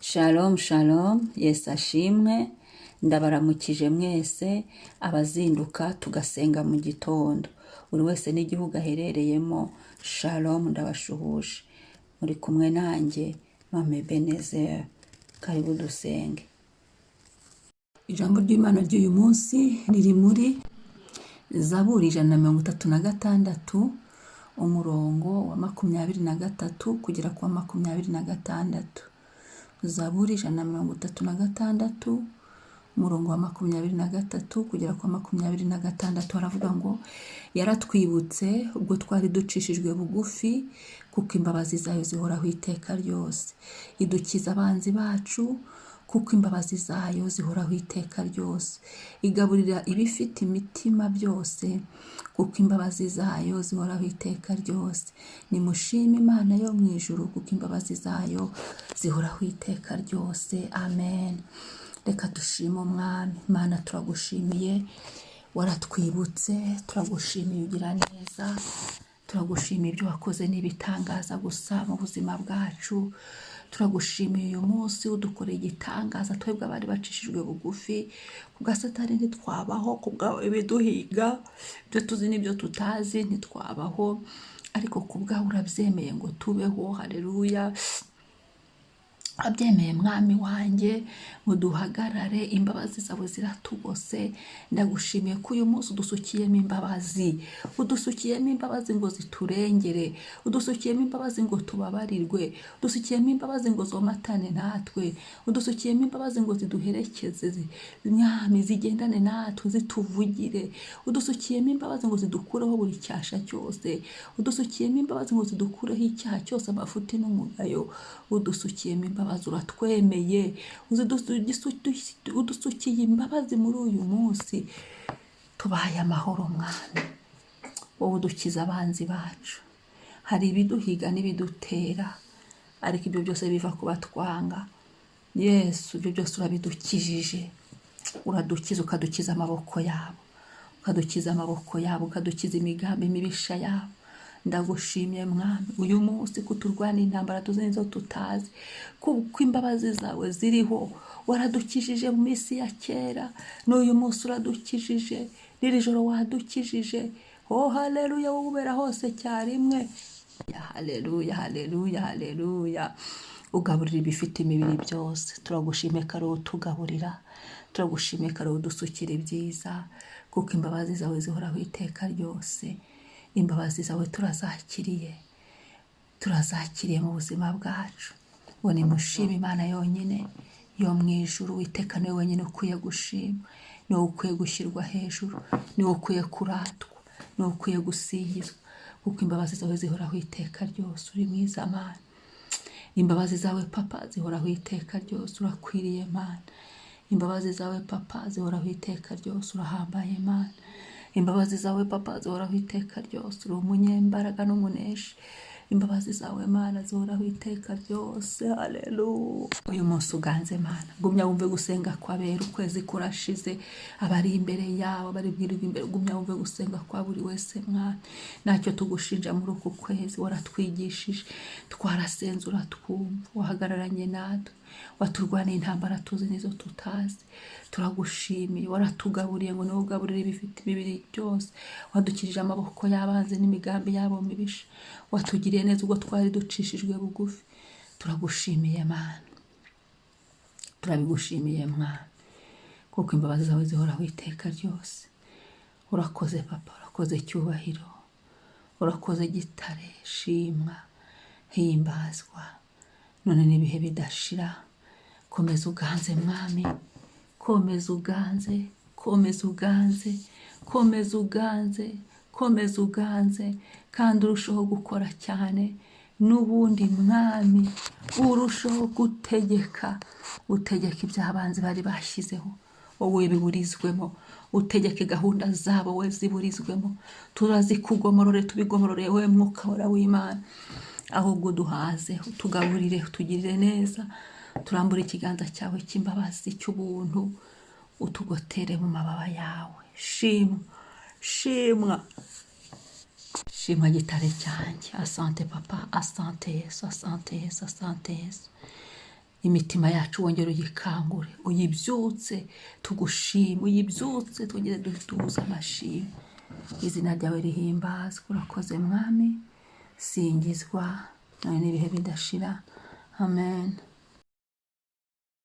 Shalom shalom, Yesu ashimwe, ndabaramukije mwese abazinduka tugasenga mu gitondo, buri wese n'igihugu aherereyemo. Shalom, ndabashuhuje, muri kumwe nanjye Mame Benezeri, karibu dusenge. Ijambo ry'Imana ry'uyu munsi riri muri Zaburi 136 umurongo wa 23 kugera ku wa 26. Zaburi 136 umurongo wa 23 kugera ku wa 26 haravuga ngo yaratwibutse ubwo twari ducishijwe bugufi, kuko imbabazi zayo zihoraho iteka ryose. Idukiza abanzi bacu, kuko imbabazi zayo zihoraho iteka ryose. Igaburira ibifite imitima byose, kuko imbabazi zayo zihoraho iteka ryose. Nimushime Imana yo mu ijuru, kuko imbabazi zayo zihoraho iteka ryose. Amen. Reka dushime Umwami. Imana, turagushimiye, waratwibutse, turagushimiye ugira neza, turagushimiye ibyo wakoze n'ibitangaza gusa mu buzima bwacu. Turagushimiye uyu munsi udukoreye igitangaza, twebwe abari bacishijwe bugufi, kubwa Satani ntitwabaho, kubwa ibiduhiga, ibyo tuzi n'ibyo tutazi ntitwabaho, ariko kubwa urabyemeye ngo tubeho. Haleluya. Abyemeye Mwami wanjye ngo duhagarare, imbabazi zawe ziratugose. Ndagushimiye ko uyu munsi udusukiyemo imbabazi, udusukiyemo imbabazi ngo ziturengere, udusukiyemo imbabazi ngo tubabarirwe, udusukiyemo imbabazi ngo zomatane natwe, udusukiyemo imbabazi ngo ziduherekeze Mwami, zigendane natwe, zituvugire, udusukiyemo imbabazi ngo zidukureho buri cyasha cyose, udusukiyemo imbabazi ngo zidukureho icyaha cyose, amafuti n'umugayo, udusukiyemo imbabazi, uratwemeye, udusukiye imbabazi muri uyu munsi. Tubaye amahoro Mwami, wowe udukiza abanzi bacu. Hari ibiduhiga n'ibidutera, ariko ibyo byose biva ku batwanga. Yesu, ibyo byose urabidukijije, uradukiza, ukadukiza amaboko yabo, ukadukiza amaboko yabo, ukadukiza imigambi mibisha yabo. Ndagushimye Mwami uyu munsi kuturwana intambara tuzi nizo tutazi, kuko imbabazi zawe ziriho. Waradukijije mu minsi ya kera, n'uyu munsi uradukijije, n'iri joro wadukijije. Oh haleluya, wowe ubera hose cyarimwe. Haleluya, haleluya, haleluya. Ugaburira ibifite imibiri byose. Turagushimiye kare utugaburira, turagushimiye kare udusukira ibyiza, kuko imbabazi zawe zihoraho iteka ryose. Imbabazi zawe turazakiriye mu buzima bwacu. Ngo nimushime Imana yonyine yo mu ijuru. Uwiteka niwe wenyine ukwiye gushima, niwe ukwiye gushyirwa hejuru, niwe ukwiye kuratwa, niwe ukwiye gusingizwa, kuko imbabazi zawe zihoraho iteka ryose. Uri mwiza Mana, imbabazi zawe Papa zihoraho iteka ryose. Urakwiriye Mana, imbabazi zawe Papa zihoraho iteka ryose. Urahambaye Mana, imbabazi zawe Papa zihoraho iteka ryose. Uri umunyembaraga n'umuneshi, imbabazi zawe Mana zihoraho iteka ryose. Haleluya. Uyu munsi uganze Mana, gumya wumve gusenga kw'abera. Ukwezi kurashize, abari imbere yawe, bari bwirirwa imbere, gumya wumve gusenga kwa buri wese Mwana. Ntacyo tugushinja muri uku kwezi, waratwigishije, twarasenze uratwumva, wahagararanye natwe, waturwaniye intambara tuzi nizo tutazi. Turagushimiye, waratugaburiye ngo niwe ugaburira ibifite imibiri byose. Wadukirije amaboko y'abanzi n'imigambi yabo mibisha, watugiriye neza ubwo twari ducishijwe bugufi. Turagushimiye Mana, turabigushimiye Mwana, kuko imbabazi zawe zihoraho iteka ryose. Urakoze Papa, urakoze cyubahiro, urakoze gitare, shimwa, himbazwa, none n'ibihe bidashira. Komeza uganze Mwami, komeza uganze, komeza uganze, komeza uganze, komeza uganze, kandi urushaho gukora cyane. N'ubundi Mwami urushaho gutegeka, utegeka iby'abanzi bari bashyizeho, wowe biburizwemo, utegeke gahunda zabo, we ziburizwemo. Turazikugomorore, tubigomorore we Mwuka w'Imana. Ahubwo duhaze, utugaburire, utugirire neza. Turambura ikiganza cyawe cy'imbabazi, cy'ubuntu, utugotere mu mababa yawe. Shimwa, shimwa, shimwa gitare cyanjye. Asante Papa, asante Yesu, asante Yesu, asante Yesu. imitima yacu wongere uyikangure, uyibyutse tugushime, uyibyutse twongere dutuze amashimwe. Izina ryawe rihimbazwe. Urakoze mwami, singizwa none n'ibihe bidashira. Amen.